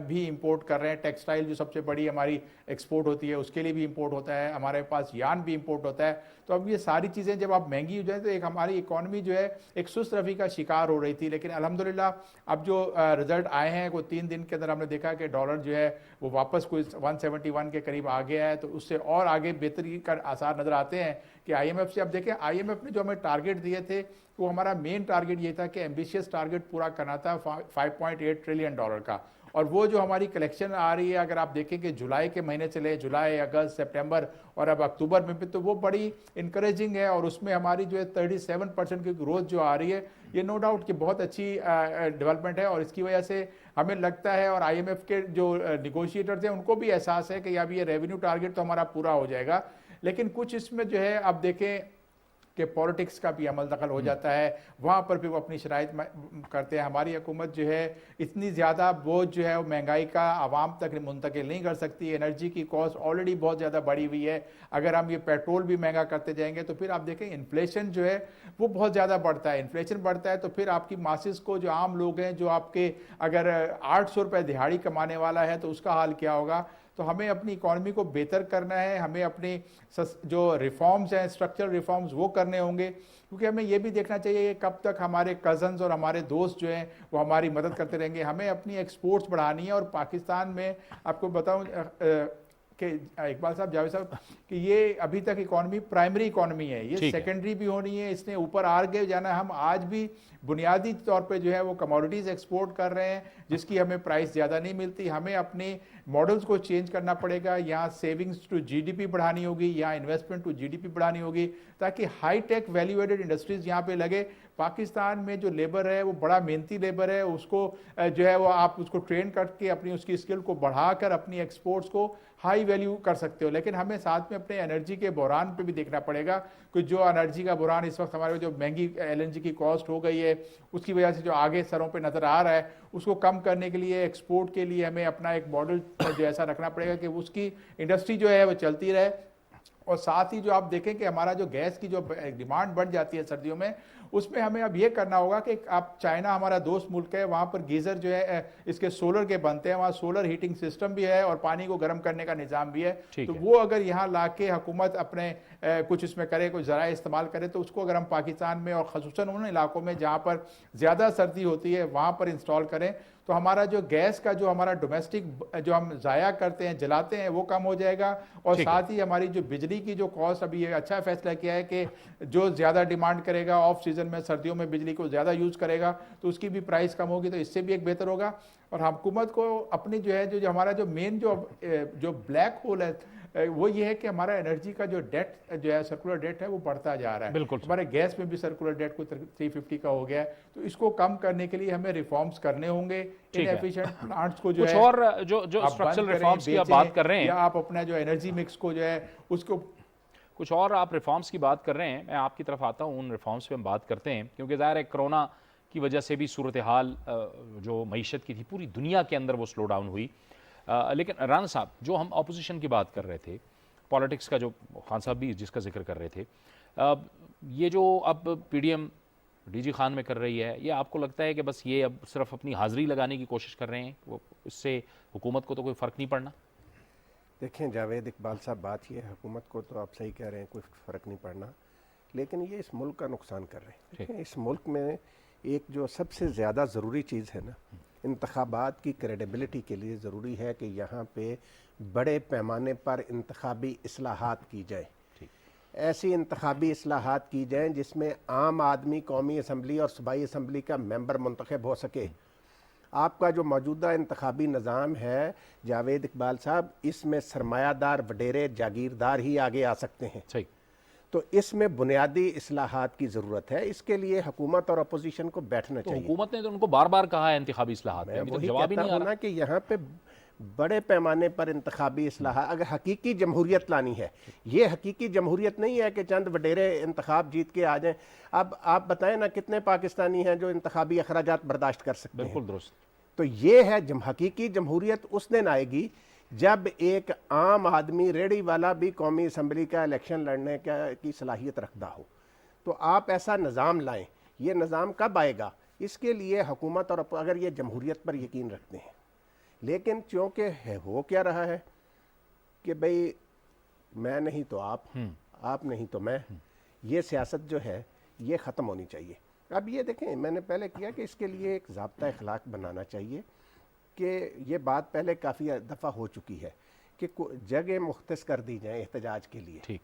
भी इंपोर्ट कर रहे हैं, टेक्सटाइल जो सबसे बड़ी हमारी एक्सपोर्ट होती है उसके लिए भी इंपोर्ट होता है, हमारे पास यान भी इंपोर्ट होता है। तो अब ये सारी चीज़ें जब आप महंगी हो जाए तो एक हमारी इकॉनमी जो है एक सुस्त रफ़ी का शिकार हो रही थी। लेकिन अल्हम्दुलिल्लाह अब जो रिजल्ट आए हैं वो 3 दिन के अंदर हमने देखा कि डॉलर जो है वो वापस कोई 171 के करीब आ गया है, तो उससे और आगे बेहतरी का आसार नज़र आते हैं कि IMF से। अब देखें IMF ने जो हमें टारगेट दिए थे वो हमारा मेन टारगेट ये था कि एम्बिशियस टारगेट पूरा करना था 5.8 ट्रिलियन डॉलर का, और वो जो हमारी कलेक्शन आ रही है, अगर आप देखें कि जुलाई के महीने चले, जुलाई, अगस्त, सितंबर और अब अक्टूबर में भी, तो वो बड़ी इनकरेजिंग है, और उसमें हमारी जो है 37% की ग्रोथ जो आ रही है, ये नो डाउट कि बहुत अच्छी डेवलपमेंट है। और इसकी वजह से हमें लगता है, और IMF के जो निगोशिएटर्स हैं उनको भी एहसास है कि अब ये रेवेन्यू टारगेट तो हमारा पूरा हो जाएगा, लेकिन कुछ इसमें जो है आप देखें कि पॉलिटिक्स का भी अमल दखल हो जाता है, वहाँ पर भी वो अपनी शराइत करते हैं। हमारी हुकूमत जो है इतनी ज़्यादा बोझ जो है वो महंगाई का आवाम तक मुंतकिल नहीं कर सकती। एनर्जी की कॉस्ट ऑलरेडी बहुत ज़्यादा बढ़ी हुई है, अगर हम ये पेट्रोल भी महंगा करते जाएंगे तो फिर आप देखें इन्फ्लेशन जो है वो बहुत ज़्यादा बढ़ता है। इन्फ्लेशन बढ़ता है तो फिर आपकी मासिस को, जो आम लोग हैं, जो आपके अगर 800 रुपये दिहाड़ी कमाने वाला है तो उसका हाल क्या होगा। तो हमें अपनी इकॉनमी को बेहतर करना है, हमें अपनी जो रिफॉर्म्स हैं, स्ट्रक्चरल रिफॉर्म्स, वो करने होंगे, क्योंकि हमें ये भी देखना चाहिए कि कब तक हमारे कज़न्स और हमारे दोस्त जो हैं वो हमारी मदद करते रहेंगे। हमें अपनी एक्सपोर्ट्स बढ़ानी है, और पाकिस्तान में आपको बताऊं कि इकबाल साहब, जावेद साहब, कि ये अभी तक इकॉनमी प्राइमरी इकॉनमी है, ये सेकेंडरी भी होनी है, इसने ऊपर आगे जाना है। हम आज भी बुनियादी तौर पे जो है वो कमोडिटीज़ एक्सपोर्ट कर रहे हैं जिसकी हमें प्राइस ज़्यादा नहीं मिलती। हमें अपने मॉडल्स को चेंज करना पड़ेगा, यहाँ सेविंग्स टू GDP बढ़ानी होगी, यहाँ इन्वेस्टमेंट टू GDP बढ़ानी होगी, ताकि high tech value added industries यहाँ पे लगे। पाकिस्तान में जो लेबर है वो बड़ा मेहनती लेबर है, उसको जो है वो आप उसको ट्रेन करके अपनी उसकी स्किल को बढ़ाकर अपनी एक्सपोर्ट्स को हाई वैल्यू कर सकते हो। लेकिन हमें साथ में अपने एनर्जी के बहरान पे भी देखना पड़ेगा कि जो एनर्जी का बहरान इस वक्त हमारे जो महंगी LNG की कॉस्ट हो गई है उसकी वजह से जो आगे सरों पे नज़र आ रहा है, उसको कम करने के लिए, एक्सपोर्ट के लिए हमें अपना एक मॉडल जो ऐसा रखना पड़ेगा कि उसकी इंडस्ट्री जो है वो चलती रहे। और साथ ही जो आप देखें कि हमारा जो गैस की जो डिमांड बढ़ जाती है सर्दियों में, उसमें हमें अब ये करना होगा कि आप, चाइना हमारा दोस्त मुल्क है, वहाँ पर गीज़र जो है इसके सोलर के बनते हैं, वहाँ सोलर हीटिंग सिस्टम भी है और पानी को गर्म करने का निज़ाम भी है। तो वो अगर यहाँ ला के हुकूमत अपने कुछ इसमें करे, कुछ ज़रा इस्तेमाल करे, तो उसको अगर हम पाकिस्तान में और ख़ुसूसन उन इलाकों में जहाँ पर ज़्यादा सर्दी होती है वहाँ पर इंस्टॉल करें, तो हमारा जो गैस का जो हमारा डोमेस्टिक जो हम ज़ाया करते हैं, जलाते हैं, वो कम हो जाएगा। और साथ ही हमारी जो बिजली की जो कॉस्ट, अभी ये अच्छा फैसला किया है कि जो ज़्यादा डिमांड करेगा ऑफ सीज़न में, सर्दियों में बिजली को ज़्यादा यूज़ करेगा, तो उसकी भी प्राइस कम होगी, तो इससे भी एक बेहतर होगा। और हुकूमत को अपनी जो है जो हमारा जो मेन जो ब्लैक होल है वो ये है कि हमारा एनर्जी का जो डेट जो है, सर्कुलर डेट है, वो बढ़ता जा रहा है। बिल्कुल हमारे गैस में भी सर्कुलर डेट को 350 का हो गया है, तो इसको कम करने के लिए हमें रिफॉर्म्स करने होंगे। इनएफिशिएंट प्लांट्स को जो कुछ है, और जो स्ट्रक्चरल रिफॉर्म्स की आप बात कर रहे हैं, या आप अपना जो एनर्जी मिक्स को जो है उसको, कुछ और आप रिफॉर्म्स की बात कर रहे हैं, मैं आपकी तरफ आता हूँ, उन रिफॉर्म्स पे हम बात करते हैं, क्योंकि ज़ाहिर है कोरोना की वजह से भी सूरत हाल जो मईशत की थी पूरी दुनिया के अंदर वो स्लो डाउन हुई। लेकिन राना साहब, जो हम अपोजिशन की बात कर रहे थे, पॉलिटिक्स का जो खान साहब भी जिसका जिक्र कर रहे थे, ये जो अब पीडीएम डीजी खान में कर रही है, ये आपको लगता है कि बस ये अब सिर्फ अपनी हाजिरी लगाने की कोशिश कर रहे हैं, वो इससे हुकूमत को तो कोई फ़र्क नहीं पड़ना? देखें जावेद इकबाल साहब, बात ये है, हुकूमत को तो आप सही कह रहे हैं, कोई फ़र्क नहीं पड़ना, लेकिन ये इस मुल्क का नुकसान कर रहे हैं। देखें, इस मुल्क में एक जो सबसे ज़्यादा ज़रूरी चीज़ है ना, इंतखाबात की क्रेडिबिलिटी के लिए ज़रूरी है कि यहाँ पे बड़े पैमाने पर इंतखाबी इस्लाहात की जाए। ऐसी इंतखाबी इस्लाहात की जाएँ जिसमें आम आदमी कौमी असम्बली और सूबाई असम्बली का मेंबर मुंतखब हो सके। आपका जो मौजूदा इंतखाबी निज़ाम है जावेद इकबाल साहब, इसमें सरमायादार, वडेरे, जागीरदार ही आगे आ सकते हैं। सही। तो इसमें बुनियादी इस्लाहात की ज़रूरत है। इसके लिए हुकूमत और अपोजिशन को बैठना चाहिए। हुकूमत ने तो उनको बार बार कहा है इंतखाबी इस्लाहात में, अभी तक जवाब ही नहीं आ रहा कि यहाँ पे बड़े पैमाने पर इंतखाबी इस्लाहात, अगर हकीकी जमहूरियत लानी है, ये हकीकी जमहूरियत नहीं है कि चंद वडेरे इंतखाब जीत के आ जाएं। अब आप बताएं ना, कितने पाकिस्तानी हैं जो इंतखाबी अखराजात बर्दाश्त कर सकते हैं? बिल्कुल दुरुस्त। तो ये है हकीकी जमहूरियत उस दिन आएगी जब एक आम आदमी, रेडी वाला भी कौमी असम्बली का इलेक्शन लड़ने की सलाहियत रखता हो। तो आप ऐसा निज़ाम लाएं। ये निज़ाम कब आएगा? इसके लिए हुकूमत और अगर ये जमहूरियत पर यकीन रखते हैं, लेकिन चूँकि हो क्या रहा है कि भाई मैं नहीं तो आप नहीं तो मैं, ये सियासत जो है ये ख़त्म होनी चाहिए। अब ये देखें, मैंने पहले किया कि इसके लिए एक ज़ाब्ता अखलाक बनाना चाहिए कि ये बात पहले काफ़ी दफ़ा हो चुकी है कि जगह मुख्तस कर दी जाए एहतजाज के लिए। ठीक।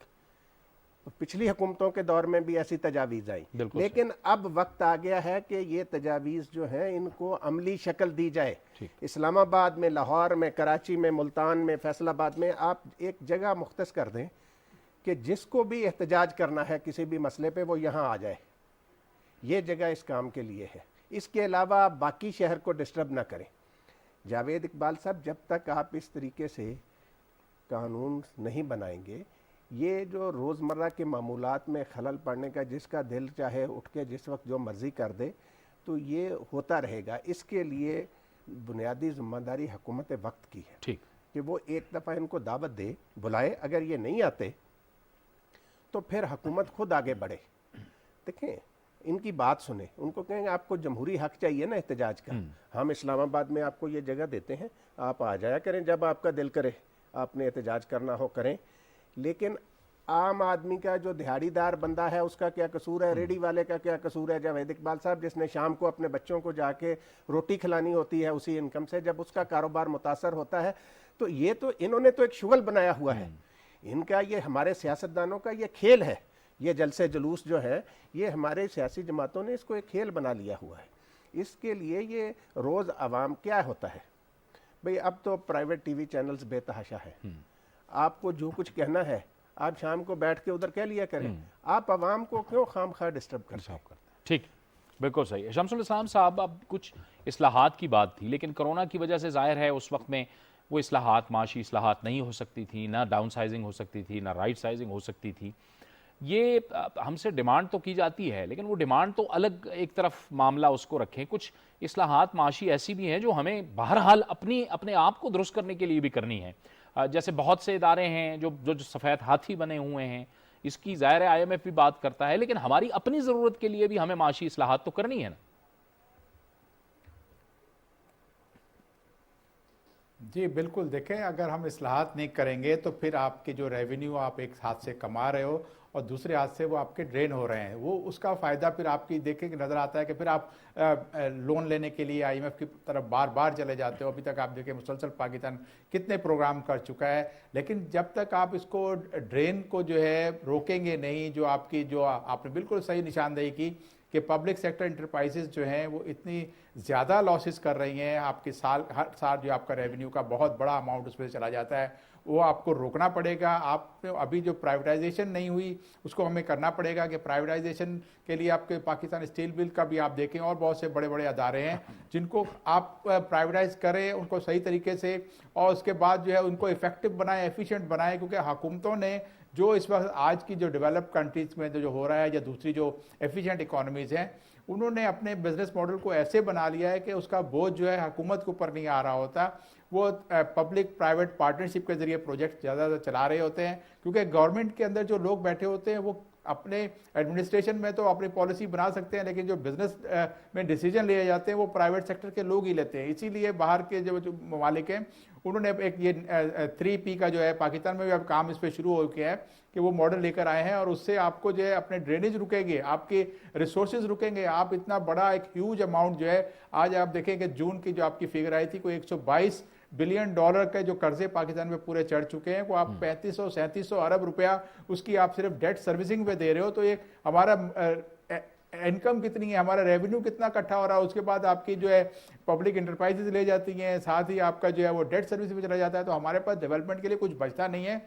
पिछली हुकूमतों के दौर में भी ऐसी तजावीज़ आई, लेकिन अब वक्त आ गया है कि ये तजावीज़ जो हैं इनको अमली शक्ल दी जाए। इस्लामाबाद में, लाहौर में, कराची में, मुल्तान में, फैसलाबाद में आप एक जगह मुख्तस कर दें कि जिसको भी एहतजाज करना है किसी भी मसले पे वो यहाँ आ जाए। ये जगह इस काम के लिए है। इसके अलावा आप बाकी शहर को डिस्टर्ब ना करें। जावेद इकबाल साहब, जब तक आप इस तरीके से कानून नहीं बनाएंगे, ये जो रोज़मर्रा के मामूलात में खलल पड़ने का, जिसका दिल चाहे उठ के जिस वक्त जो मर्ज़ी कर दे, तो ये होता रहेगा। इसके लिए बुनियादी ज़िम्मेदारी हुकूमत वक्त की है। ठीक। कि वो एक दफ़ा इनको दावत दे, बुलाए। अगर ये नहीं आते तो फिर हुकूमत खुद आगे बढ़े। देखें, इनकी बात सुने, उनको कहेंगे आपको जमहूरी हक चाहिए ना एहतजाज का, हम इस्लामाबाद में आपको ये जगह देते हैं, आप आ जाया करें जब आपका दिल करे, आपने एहतजाज करना हो करें। लेकिन आम आदमी का जो दिहाड़ीदार बंदा है उसका क्या कसूर है? रेडी वाले का क्या कसूर है? जावेद इकबाल साहब, जिसने शाम को अपने बच्चों को जाके रोटी खिलानी होती है उसी इनकम से, जब उसका कारोबार मुतासर होता है, तो ये तो इन्होंने तो एक शुगल बनाया हुआ है इनका। ये हमारे सियासतदानों का ये खेल है, ये जलसे जुलूस जो है, ये हमारे सियासी जमातों ने इसको एक खेल बना लिया हुआ है। इसके लिए ये रोज़ आवाम क्या होता है भाई, अब तो प्राइवेट टीवी चैनल्स बेतहाशा है, आपको जो कुछ कहना है आप शाम को बैठ के उधर कह लिया करें। आप आवाम को क्यों खामखा डिस्टर्ब करते हैं? ठीक, बिल्कुल सही। शमसुल इस्लाम साहब, अब कुछ इस्लाहात की बात थी, लेकिन कोरोना की वजह से जाहिर है उस वक्त में वो इस्लाहात, माशी इस्लाहात नहीं हो सकती थी, ना डाउन साइजिंग हो सकती थी, ना राइट साइजिंग हो सकती थी। ये हमसे डिमांड तो की जाती है, लेकिन वो डिमांड तो अलग एक तरफ मामला उसको रखें। कुछ इस्लाहात माशी ऐसी भी हैं जो हमें बहरहाल अपने आप को दुरुस्त करने के लिए भी करनी है। जैसे बहुत से इदारे हैं जो सफ़ेद हाथी बने हुए हैं, इसकी ज़ाहिर है IMF भी बात करता है, लेकिन हमारी अपनी ज़रूरत के लिए भी हमें माशी इस्लाहात तो करनी है ना। जी बिल्कुल, देखें अगर हम इस्लाहात नहीं करेंगे तो फिर आपके जो रेवेन्यू आप एक हाथ से कमा रहे हो और दूसरे हाथ से वो आपके ड्रेन हो रहे हैं, वो उसका फ़ायदा फिर आपकी देखें कि नज़र आता है कि फिर आप लोन लेने के लिए IMF की तरफ बार बार चले जाते हो। अभी तक आप देखें मुसलसल पाकिस्तान कितने प्रोग्राम कर चुका है, लेकिन जब तक आप इसको ड्रेन को जो है रोकेंगे नहीं, जो आपकी जो आपने बिल्कुल सही निशानदेही की कि पब्लिक सेक्टर इंटरप्राइजेज जो हैं वो इतनी ज़्यादा लॉसेस कर रही हैं, आपके हर साल जो आपका रेवेन्यू का बहुत बड़ा अमाउंट उस पर चला जाता है, वो आपको रोकना पड़ेगा। आप अभी जो प्राइवेटाइजेशन नहीं हुई उसको हमें करना पड़ेगा कि प्राइवेटाइजेशन के लिए आपके पाकिस्तान स्टील बिल का भी आप देखें और बहुत से बड़े बड़े अदारे हैं जिनको आप प्राइवेटाइज करें, उनको सही तरीके से, और उसके बाद जो है उनको इफेक्टिव बनाएं, एफिशिएंट बनाएं, क्योंकि हुकूमतों ने जो इस वक्त आज की जो डेवलप कंट्रीज में जो हो रहा है या दूसरी जो एफिशिएंट इकोनॉमीज़ हैं, उन्होंने अपने बिजनेस मॉडल को ऐसे बना लिया है कि उसका बोझ जो है हुकूमत के ऊपर नहीं आ रहा होता। वो पब्लिक प्राइवेट पार्टनरशिप के जरिए प्रोजेक्ट ज़्यादा चला रहे होते हैं, क्योंकि गवर्नमेंट के अंदर जो लोग बैठे होते हैं वो अपने एडमिनिस्ट्रेशन में तो अपनी पॉलिसी बना सकते हैं, लेकिन जो बिजनेस में डिसीजन लिए जाते हैं वो प्राइवेट सेक्टर के लोग ही लेते हैं। इसीलिए बाहर के जो ममालिक हैं उन्होंने एक ये 3P का जो है पाकिस्तान में भी अब काम इस पर शुरू हो गया है कि वो मॉडल लेकर आए हैं, और उससे आपको जो है अपने ड्रेनेज रुकेंगे, आपके रिसोर्सेज रुकेंगे। आप इतना बड़ा एक ह्यूज अमाउंट जो है, आज आप देखें कि जून की जो आपकी फिगर आई थी कोई 122 बिलियन डॉलर के जो कर्जे पाकिस्तान में पूरे चढ़ चुके हैं, वो आप 3500-3700 अरब रुपया उसकी आप सिर्फ डेट सर्विसिंग पे दे रहे हो। तो ये हमारा इनकम कितनी है, हमारा रेवेन्यू कितना इकट्ठा हो रहा है, उसके बाद आपकी जो है पब्लिक इंटरप्राइजेज ले जाती हैं, साथ ही आपका जो है वो डेट सर्विस में चला जाता है। तो हमारे पास डेवलपमेंट के लिए कुछ बचता नहीं है।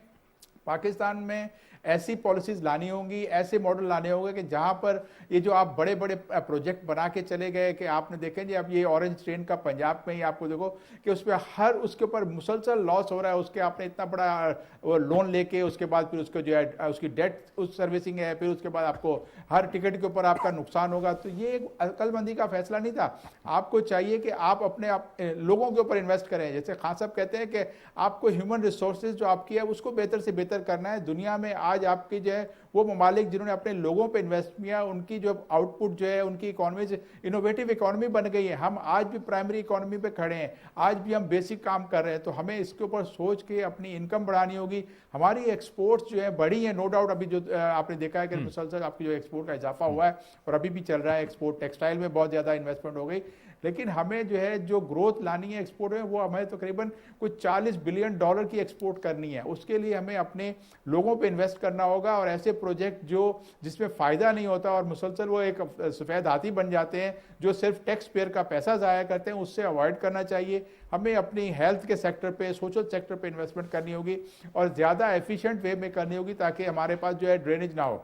पाकिस्तान में ऐसी पॉलिसीज लानी होंगी, ऐसे मॉडल लाने होंगे कि जहां पर ये जो आप बड़े बड़े प्रोजेक्ट बना के चले गए कि आपने देखें जी अब ये ऑरेंज ट्रेन का पंजाब में ही आपको देखो कि उस पर हर उसके ऊपर मुसलसल लॉस हो रहा है, उसके आपने इतना बड़ा वो लोन लेके उसके बाद फिर उसको जो है उसकी डेट उस सर्विसिंग है, फिर उसके बाद आपको हर टिकट के ऊपर आपका नुकसान होगा। तो ये एक अक्लमंदी का फैसला नहीं था। आपको चाहिए कि आप अपने लोगों के ऊपर इन्वेस्ट करें। जैसे खान साहब कहते हैं कि आपको ह्यूमन रिसोर्सेज जो आपकी है उसको बेहतर से बेहतर करना है। दुनिया में आज आपकी जो है वो ममालिक जिन्होंने अपने लोगों पे इन्वेस्ट किया, उनकी जो आउटपुट जो है, उनकी इकोनॉमी इनोवेटिव इकोनॉमी बन गई है। हम आज भी प्राइमरी इकोनॉमी पे खड़े हैं, आज भी हम बेसिक काम कर रहे हैं। तो हमें इसके ऊपर सोच के अपनी इनकम बढ़ानी होगी। हमारी एक्सपोर्ट्स जो है बढ़ी है, नो डाउट। अभी जो आपने देखा है कि मुसलसल आपकी जो एक्सपोर्ट का इजाफा हुआ है और अभी भी चल रहा है। एक्सपोर्ट टेक्सटाइल में बहुत ज़्यादा इन्वेस्टमेंट हो गई, लेकिन हमें जो है जो ग्रोथ लानी है एक्सपोर्ट में, वो हमें तकरीबन कुछ 40 बिलियन डॉलर की एक्सपोर्ट करनी है। उसके लिए हमें अपने लोगों पे इन्वेस्ट करना होगा, और ऐसे प्रोजेक्ट जो जिसमें फ़ायदा नहीं होता और मुसलसल वो एक सफ़ेद हाथी बन जाते हैं, जो सिर्फ टैक्स पेयर का पैसा ज़ाया करते हैं, उससे अवॉइड करना चाहिए। हमें अपनी हेल्थ के सेक्टर पे, सोशल सेक्टर पे इन्वेस्टमेंट करनी होगी और ज़्यादा एफिशिएंट वे में करनी होगी, ताकि हमारे पास जो है ड्रेनेज ना हो।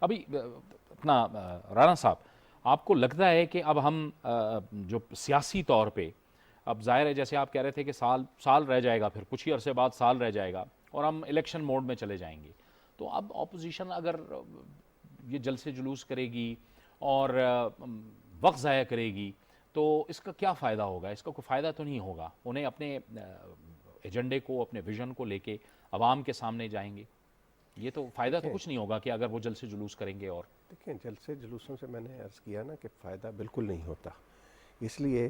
अभी अपना राणा साहब, आपको लगता है कि अब हम जो सियासी तौर पे, अब जाहिर है जैसे आप कह रहे थे कि साल रह जाएगा, फिर कुछ ही अरसे बाद साल रह जाएगा और हम इलेक्शन मोड में चले जाएंगे, तो अब ऑपोजिशन अगर ये जलसे जुलूस करेगी और वक्त ज़ाया करेगी तो इसका क्या फ़ायदा होगा? इसका कोई फ़ायदा तो नहीं होगा। उन्हें अपने एजेंडे को, अपने विजन को लेके आवाम के सामने जाएंगे, ये तो फ़ायदा तो कुछ नहीं होगा कि अगर वो जलसे जुलूस करेंगे। और देखिए, जलसे जुलूसों से मैंने अर्ज़ किया ना कि फ़ायदा बिल्कुल नहीं होता, इसलिए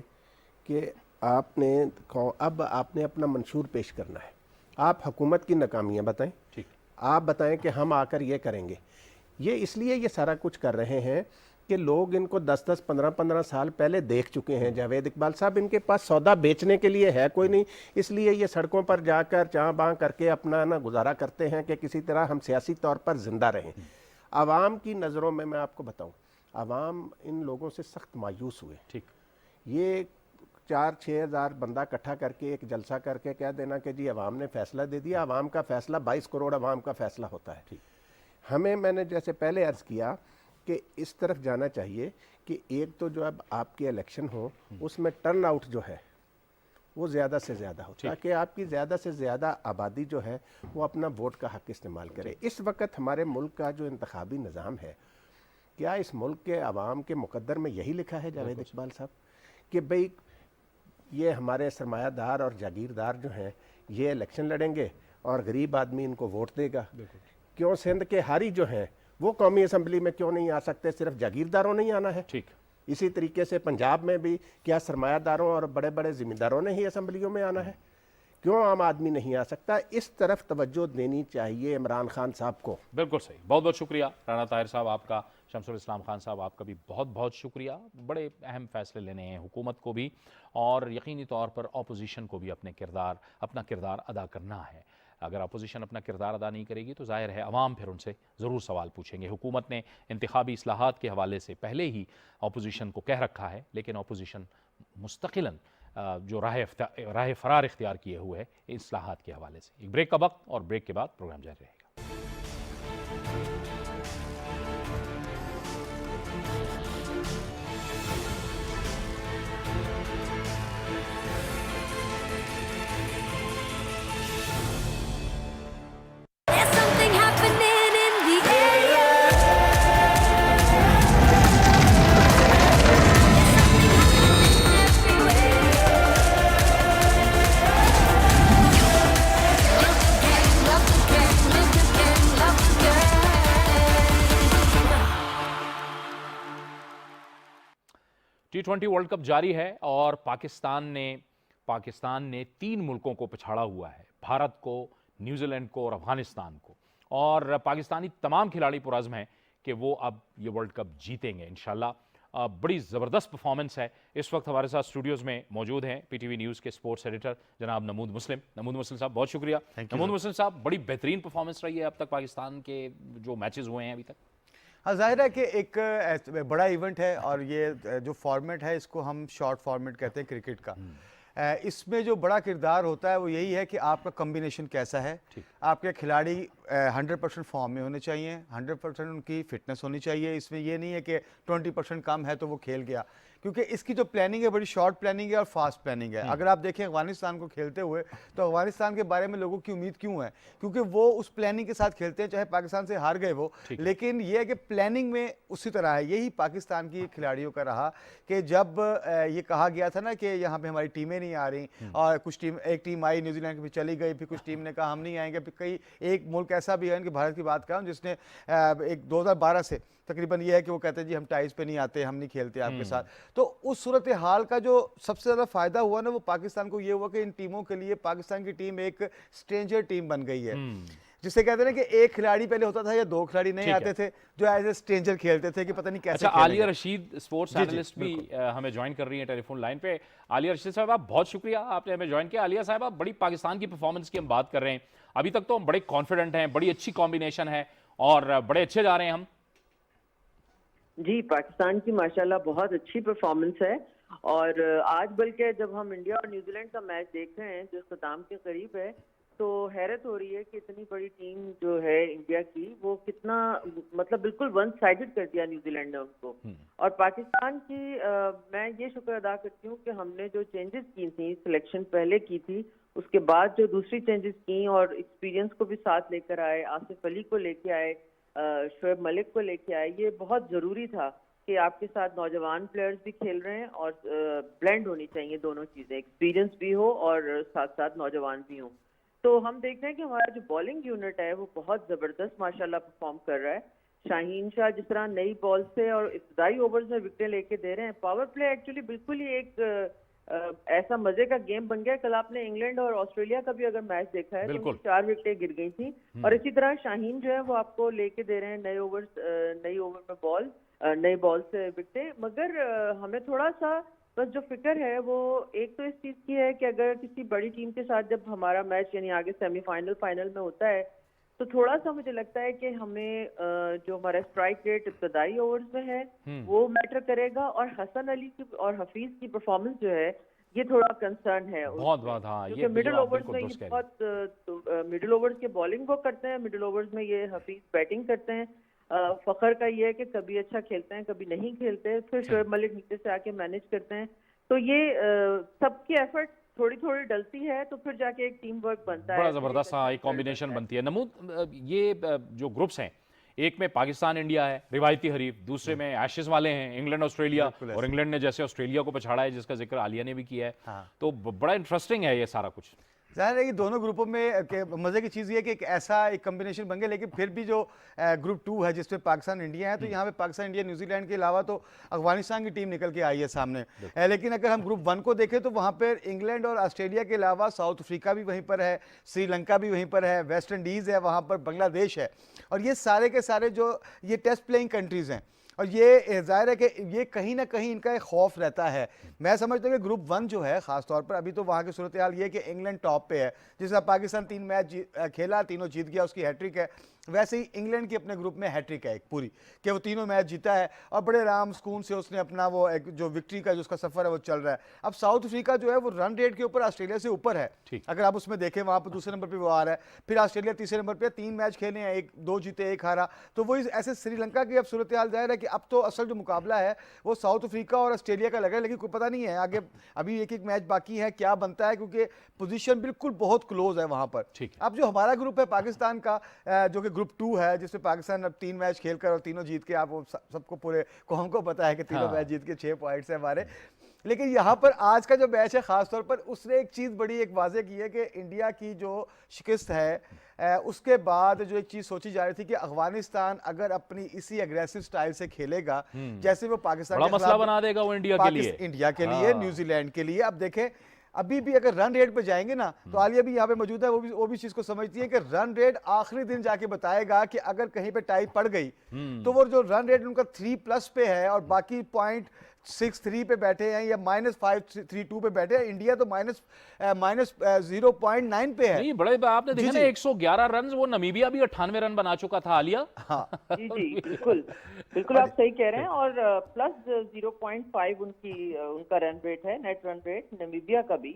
कि अब आपने अपना मंशूर पेश करना है। आप हुकूमत की नाकामियाँ बताएं, ठीक, आप बताएं कि हम आकर ये करेंगे। ये इसलिए ये सारा कुछ कर रहे हैं कि लोग इनको 10-10, 15-15 साल पहले देख चुके हैं। जावेद इकबाल साहब, इनके पास सौदा बेचने के लिए है कोई नहीं, इसलिए ये सड़कों पर जाकर चाँ बाँ करके अपना ना गुजारा करते हैं कि किसी तरह हम सियासी तौर पर ज़िंदा रहें। आवाम की नज़रों में मैं आपको बताऊं, आवाम इन लोगों से सख्त मायूस हुए। ठीक, ये 4-6 हज़ार बंदा इकट्ठा करके एक जलसा करके कह देना कि जी अवाम ने फैसला दे दिया। अवाम का फैसला 22 करोड़ अवाम का फैसला होता है। ठीक, हमें, मैंने जैसे पहले अर्ज़ किया कि इस तरफ जाना चाहिए कि एक तो जो अब आपके इलेक्शन हो उसमें टर्न आउट जो है वो ज़्यादा से ज़्यादा हो, ताकि आपकी ज़्यादा से ज़्यादा आबादी जो है वो अपना वोट का हक़ इस्तेमाल करे। इस वक्त हमारे मुल्क का जो इंतखाबी निज़ाम है, क्या इस मुल्क के अवाम के मुकद्दर में यही लिखा है जावेद इकबाल साहब कि भाई ये हमारे सरमायादार और जागीरदार जो हैं ये इलेक्शन लड़ेंगे और गरीब आदमी इनको वोट देगा? क्यों सिंध के हारी जो हैं वो कौमी असम्बली में क्यों नहीं आ सकते, सिर्फ जागीरदारों नहीं आना है? ठीक। इसी तरीके से पंजाब में भी क्या सरमायादारों और बड़े बड़े जिम्मेदारों ने ही असम्बलियों में आना है? क्यों आम आदमी नहीं आ सकता? इस तरफ तवज्जो देनी चाहिए इमरान खान साहब को। बिल्कुल सही, बहुत बहुत शुक्रिया राना ताहिर साहब आपका, शमसुल इस्लाम खान साहब आपका भी बहुत बहुत शुक्रिया। बड़े अहम फैसले लेने हैं हुकूमत को भी और यकीनी तौर पर अपोजिशन को भी अपना किरदार अदा करना है। अगर अपोजिशन अपना किरदार अदा नहीं करेगी तो जाहिर है अवाम फिर उनसे ज़रूर सवाल पूछेंगे। हुकूमत ने इंतखाबी इस्लाहात के हवाले से पहले ही अपोजिशन को कह रखा है, लेकिन अपोजिशन मुस्तकिलन जो राह फरार इख्तियार किए हुए है इस्लाहात के हवाले से। एक ब्रेक का वक्त और ब्रेक के बाद प्रोग्राम जारी रहेगा। There's something happening in the area. There's something everywhere. Love again, love again, love again. T20 world cup जारी है और पाकिस्तान ने 3 मुल्कों को पछाड़ा हुआ है, भारत को, न्यूजीलैंड को और अफगानिस्तान को। और पाकिस्तानी तमाम खिलाड़ी पुरज़्म हैं कि वो अब ये वर्ल्ड कप जीतेंगे इंशाल्लाह। बड़ी ज़बरदस्त परफॉर्मेंस है। इस वक्त हमारे साथ स्टूडियोज़ में मौजूद हैं पीटीवी न्यूज़ के स्पोर्ट्स एडिटर जनाब नमूद मुस्लिम साहब, बहुत शुक्रिया। नमूद मुस्लिम साहब, बड़ी बेहतरीन परफॉर्मेंस रही है अब तक पाकिस्तान के जो मैचेस हुए हैं अभी तक। हाँ, जाहिर है कि एक बड़ा इवेंट है और ये जो फॉर्मेट है इसको हम शॉर्ट फॉर्मेट कहते हैं क्रिकेट का। इसमें जो बड़ा किरदार होता है वो यही है कि आपका कॉम्बिनेशन कैसा है, आपके खिलाड़ी 100% फॉर्म में होने चाहिए, 100% उनकी फिटनेस होनी चाहिए। इसमें ये नहीं है कि 20% कम है तो वो खेल गया, क्योंकि इसकी जो प्लानिंग है बड़ी शॉर्ट प्लानिंग है और फास्ट प्लानिंग है। अगर आप देखें अफगानिस्तान को खेलते हुए तो अफगानिस्तान के बारे में लोगों की उम्मीद क्यों है, क्योंकि वो उस प्लानिंग के साथ खेलते हैं, चाहे पाकिस्तान से हार गए वो, लेकिन ये है कि प्लानिंग में उसी तरह है। यही पाकिस्तान की खिलाड़ियों का रहा कि जब ये कहा गया था ना कि यहाँ पे हमारी टीमें नहीं आ रही और एक टीम आई न्यूजीलैंड की, फिर चली गई, फिर कुछ टीम ने कहा हम नहीं आएंगे, फिर कई एक मुल्क ऐसा भी है कि भारत की बात कर रहा हूँ जिसने एक 2012 से तकरीबन ये है कि वो कहते हैं जी हम टाइज पे नहीं आते, हम नहीं खेलते आपके साथ। तो उस सूरत हाल का जो सबसे ज़्यादा फायदा हुआ ना वो पाकिस्तान को ये हुआ कि इन टीमों के लिए पाकिस्तान की टीम एक स्ट्रेंजर टीम बन गई है, जिसे कहते हैं ना कि एक खिलाड़ी पहले होता था या 2 खिलाड़ी नहीं आते थे जो एज ए स्ट्रेंजर खेलते थे कि पता नहीं कैसे। अच्छा, आलिया रशीद स्पोर्ट्स एनालिस्ट भी हमें ज्वाइन कर रही हैं टेलीफोन लाइन पे। आलिया रशीद साहब, आप बहुत शुक्रिया, आपने हमें ज्वाइन किया। आलिया साहब, आप बड़ी पाकिस्तान की परफॉर्मेंस की हम बात कर रहे हैं, अभी तक तो हम बड़े कॉन्फिडेंट हैं, बड़ी अच्छी कॉम्बिनेशन है और बड़े अच्छे जा रहे हैं हम। जी, पाकिस्तान की माशाल्लाह बहुत अच्छी परफॉर्मेंस है और आज बल्कि जब हम इंडिया और न्यूजीलैंड का मैच देख रहे हैं जो इख्तिताम के करीब है तो हैरत हो रही है कि इतनी बड़ी टीम जो है इंडिया की वो कितना मतलब बिल्कुल वन साइडेड कर दिया न्यूजीलैंड ने उनको। और पाकिस्तान की मैं ये शुक्र अदा करती हूँ कि हमने जो चेंजेस की थी, सिलेक्शन पहले की थी, उसके बाद जो दूसरी चेंजेस की और एक्सपीरियंस को भी साथ लेकर आए, आसिफ अली को लेके आए, शोएब मलिक को लेके आए, ये बहुत ज़रूरी था कि आपके साथ नौजवान प्लेयर्स भी खेल रहे हैं और ब्लेंड होनी चाहिए दोनों चीज़ें, एक्सपीरियंस भी हो और साथ साथ नौजवान भी हों। तो हम देख रहे हैं कि हमारा जो बॉलिंग यूनिट है वो बहुत ज़बरदस्त माशाल्लाह परफॉर्म कर रहा है। शाहीन शाह जिस तरह नई बॉल से और इब्तदाई ओवर्स में विकेटें लेके दे रहे हैं, पावर प्ले एक्चुअली बिल्कुल ही एक ऐसा मजे का गेम बन गया। कल आपने इंग्लैंड और ऑस्ट्रेलिया का भी अगर मैच देखा है तो 4 विकेटें गिर गई थी और इसी तरह शाहीन जो है वो आपको लेके दे रहे हैं नई ओवर में बॉल, नई बॉल से विकेटें। मगर हमें थोड़ा सा बस जो फिक्र है वो एक तो इस चीज़ की है कि अगर किसी बड़ी टीम के साथ जब हमारा मैच यानी आगे सेमीफाइनल फाइनल में होता है तो थोड़ा सा मुझे लगता है कि हमें जो हमारा स्ट्राइक रेट इब्तदाई ओवर्स में है वो मैटर करेगा और हसन अली की और हफीज की परफॉर्मेंस जो है ये थोड़ा कंसर्न है बहुत। हाँ, ये मिडिल ओवर्स में ये बहुत मिडिल ओवर्स के बॉलिंग वो करते हैं, मिडिल ओवर्स में ये हफीज बैटिंग करते हैं। फखर का ये है कि कभी अच्छा खेलते हैं कभी नहीं खेलते, फिर शोएब मलिक नीचे से आके मैनेज करते हैं। तो ये सबकी एफर्ट थोड़ी थोड़ी डलती है तो फिर जाके एक टीम वर्क बनता है, बड़ा जबरदस्त हाँ एक कॉम्बिनेशन बनती है। नमूद, ये जो ग्रुप्स हैं, एक में पाकिस्तान इंडिया है रिवायती हरीफ, दूसरे में एशेज वाले हैं इंग्लैंड ऑस्ट्रेलिया, और इंग्लैंड ने जैसे ऑस्ट्रेलिया को पछाड़ा है जिसका जिक्र आलिया ने भी किया है। तो बड़ा इंटरेस्टिंग है ये सारा कुछ। जाहिर है कि दोनों ग्रुपों में मजे की चीज़ ये है कि एक ऐसा एक कॉम्बिनेशन बन गया, लेकिन फिर भी जो ग्रुप 2 है जिसमें पाकिस्तान इंडिया है, तो यहाँ पे पाकिस्तान इंडिया न्यूजीलैंड के अलावा तो अफगानिस्तान की टीम निकल के आई है सामने। लेकिन अगर हम ग्रुप 1 को देखें तो वहाँ पर इंग्लैंड और ऑस्ट्रेलिया के अलावा साउथ अफ्रीका भी वहीं पर है, श्रीलंका भी वहीं पर है, वेस्ट इंडीज़ है, वहाँ पर बांग्लादेश है, और ये सारे के सारे जो ये टेस्ट प्लेइंग कंट्रीज़ हैं। और ये जाहिर है कि ये कहीं ना कहीं इनका एक खौफ रहता है। मैं समझता हूँ कि ग्रुप 1 जो है ख़ास तौर पर, अभी तो वहाँ की सूरत हाल ये है कि इंग्लैंड टॉप पे है, जिसका पाकिस्तान 3 मैच खेला, तीनों जीत गया, उसकी हैट्रिक है। वैसे ही इंग्लैंड की अपने ग्रुप में हैट्रिक है एक पूरी, कि वो तीनों मैच जीता है और बड़े आराम सुकून से उसने अपना वो एक जो विक्ट्री का जो उसका सफ़र है वो चल रहा है। अब साउथ अफ्रीका जो है वो रन रेट के ऊपर ऑस्ट्रेलिया से ऊपर है, अगर आप उसमें देखें, वहाँ पर दूसरे नंबर पर वो आ रहा है, फिर ऑस्ट्रेलिया तीसरे नंबर पर, 3 मैच खेले हैं, 2 जीते 1 हारा। तो वही ऐसे श्रीलंका की अब सूरत हाल जाहिर है कि अब तो असल जो मुकाबला है वो साउथ अफ्रीका और ऑस्ट्रेलिया का लग रहा है, लेकिन कोई पता नहीं है आगे, अभी एक मैच बाकी है, क्या बनता है, क्योंकि पोजीशन बिल्कुल बहुत क्लोज है वहाँ पर। अब जो हमारा ग्रुप है पाकिस्तान का, जो कि ग्रुप 2 है, जिसमें पाकिस्तान अब 3 मैच खेलकर और तीनों जीत के, आप सबको पूरे कौम को पता है कि तीनों मैच जीत के 6 पॉइंट्स है हमारे। लेकिन यहाँ पर आज का जो मैच है खासतौर पर, उसने एक चीज़ बड़ी एक वाजे की है कि इंडिया की जो शिकस्त है उसके बाद जो एक चीज़ सोची जा रही थी कि अफगानिस्तान अगर अपनी इसी एग्रेसिव स्टाइल से खेलेगा, जैसे वो पाकिस्तान बड़ा मसला बना देगा वो इंडिया के लिए, न्यूजीलैंड के लिए। अब देखें, अभी भी अगर रन रेट पे जाएंगे ना, तो आलिया भी यहाँ पे मौजूद है, वो भी चीज को समझती है कि रन रेट आखिरी दिन जाके बताएगा कि अगर कहीं पे टाई पड़ गई तो वो जो रन रेट उनका 3+ पे है और बाकी 0.63 पे बैठे हैं या -532 पे बैठे हैं, इंडिया तो -0.9 पे है। नहीं, बड़े आपने देखा ना 111 रन, वो नमीबिया भी 98 रन बना चुका था आलिया। हाँ जी बिल्कुल आप सही कह रहे हैं। और प्लस 0.5 उनका रन रेट है, नेट रन रेट नमीबिया का भी।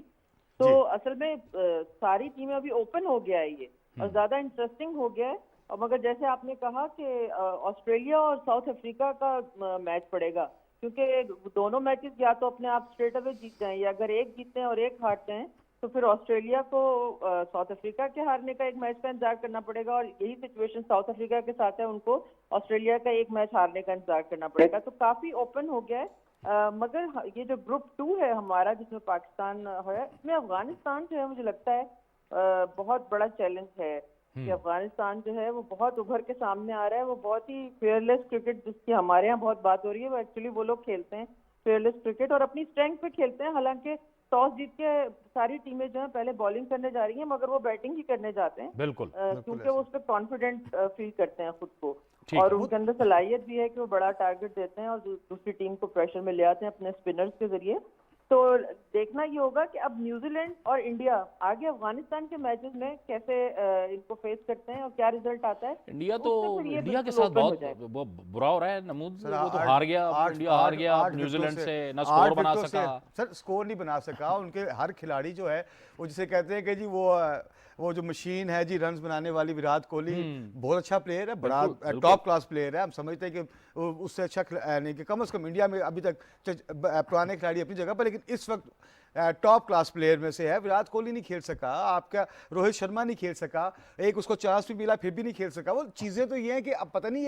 तो असल में सारी टीमें अभी ओपन हो गया है ये, और ज्यादा इंटरेस्टिंग हो गया है। और मगर जैसे आपने कहा कि ऑस्ट्रेलिया और साउथ अफ्रीका का मैच पड़ेगा, क्योंकि दोनों मैचेस या तो अपने आप स्ट्रेट अवे जीत जाएं, या अगर एक जीतते हैं और एक हारते हैं तो फिर ऑस्ट्रेलिया को साउथ अफ्रीका के हारने का एक मैच का इंतजार करना पड़ेगा, और यही सिचुएशन साउथ अफ्रीका के साथ है, उनको ऑस्ट्रेलिया का एक मैच हारने का इंतजार करना पड़ेगा। तो काफी ओपन हो गया है। मगर ये जो ग्रुप 2 है हमारा, जिसमें पाकिस्तान है, इसमें अफगानिस्तान जो है मुझे लगता है बहुत बड़ा चैलेंज है कि अफगानिस्तान जो है वो बहुत उभर के सामने आ रहा है। वो बहुत ही फेयरलेस क्रिकेट, जिसकी हमारे यहाँ बहुत बात हो रही है, वो एक्चुअली वो लोग खेलते हैं फेयरलेस क्रिकेट और अपनी स्ट्रेंथ पे खेलते हैं। हालांकि टॉस जीत के सारी टीमें जो है पहले बॉलिंग करने जा रही हैं, मगर वो बैटिंग ही करने जाते हैं, बिल्कुल क्योंकि वो उस पर कॉन्फिडेंट फील करते हैं खुद को, और उनके अंदर सलाहियत भी है कि वो बड़ा टारगेट देते हैं और दूसरी टीम को प्रेशर में ले आते हैं अपने स्पिनर्स के जरिए। तो देखना ये होगा कि अब न्यूजीलैंड और इंडिया आगे अफगानिस्तान के मैचेस में कैसे इनको फेस करते हैं और क्या रिजल्ट आता है। इंडिया के साथ बहुत बुरा हो रहा है नमूद, वो तो हार गया, इंडिया हार गया न्यूजीलैंड से, ना स्कोर बना सका। सर स्कोर नहीं बना सका, उनके हर खिलाड़ी जो है वो जिसे कहते हैं कि जी वो जो मशीन है जी रन्स बनाने वाली, विराट कोहली बहुत अच्छा प्लेयर है, बड़ा टॉप क्लास प्लेयर है। हम समझते हैं कि उससे अच्छा नहीं, कि कम से कम इंडिया में अभी तक पुराने खिलाड़ी अपनी जगह पर, लेकिन इस वक्त टॉप क्लास प्लेयर में से है। विराट कोहली नहीं खेल सका, आपका रोहित शर्मा नहीं खेल सका, एक उसको चांस भी मिला फिर भी नहीं खेल सका। वो चीज़ें तो ये हैं कि अब पता नहीं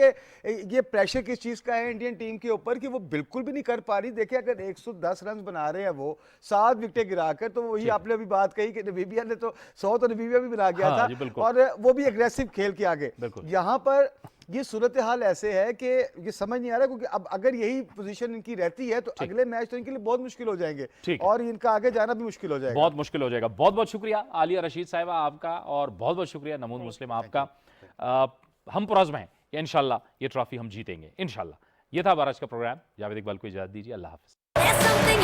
ये प्रेशर किस चीज़ का है इंडियन टीम के ऊपर कि वो बिल्कुल भी नहीं कर पा रही। देखिए अगर 110 रन बना रहे हैं वो 7 विकेटें गिराकर, तो वही आपने अभी बात कही कि नमीबिया ने तो 100 तो नमीबिया भी बना गया था, और वो भी एग्रेसिव खेल के आगे। यहाँ पर ये सूरत हाल ऐसे है कि ये समझ नहीं आ रहा, क्योंकि अब अगर यही पोजीशन इनकी रहती है तो अगले मैच तो इनके लिए बहुत मुश्किल हो जाएंगे और इनका आगे जाना भी मुश्किल हो जाएगा, बहुत मुश्किल हो जाएगा। बहुत बहुत शुक्रिया आलिया रशीद साहिबा आपका, और बहुत बहुत शुक्रिया नमूद मुस्लिम आपका। हम पुरज़्म हैं कि इंशाल्लाह ये ट्रॉफी हम जीतेंगे इंशाल्लाह। ये था आज का प्रोग्राम। जावेद इकबाल को इजाज़त दीजिए, अल्लाह हाफ़िज़।